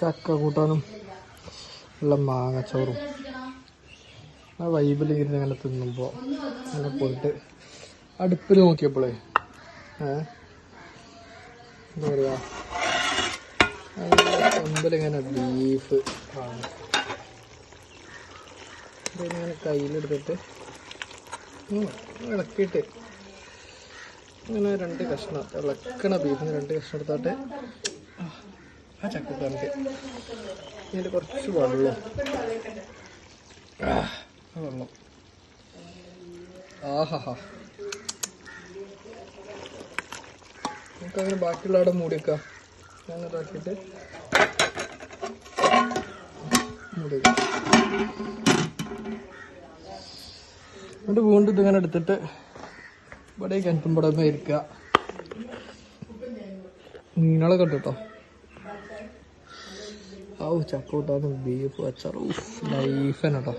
ചക്ക കൂട്ടാനും ഉള്ള മാങ്ങച്ചോറും ആ വൈബിലിങ്ങനെ അങ്ങനെ തിന്നുമ്പോൾ അങ്ങനെ പോയിട്ട് അടുപ്പിൽ നോക്കിയപ്പോഴേ എന്താ പറയുക ചെമ്പിലിങ്ങനെ ബീഫ് ആണ്. ഇതിങ്ങനെ കയ്യിലെടുത്തിട്ട് ഇളക്കിയിട്ട് ഇങ്ങനെ 2 കഷ്ണം ഇളക്കണ ബീഫിന് 2 കഷ്ണം എടുത്തിട്ട് ആ ചക്കക്കാർക്ക് ഇതിൽ കുറച്ച് വെള്ളം വെള്ളം ആഹാ നമുക്കങ്ങനെ ബാക്കിയുള്ള അവിടെ മൂടി വെക്കാം. അങ്ങനെ ഇതാക്കിയിട്ട് മൂടി വെക്കാം. എന്നിട്ട് വീണ്ടും ഇതിങ്ങനെ എടുത്തിട്ട് ഇവിടെ കിണറ്റുമ്പട ഇരിക്കുക. മീനുകളൊക്കെ ഉണ്ട് കേട്ടോ. ചക്ക കൂട്ടാനും ബീഫ് അച്ചാറും ലൈഫ് തന്നെ കേട്ടോ.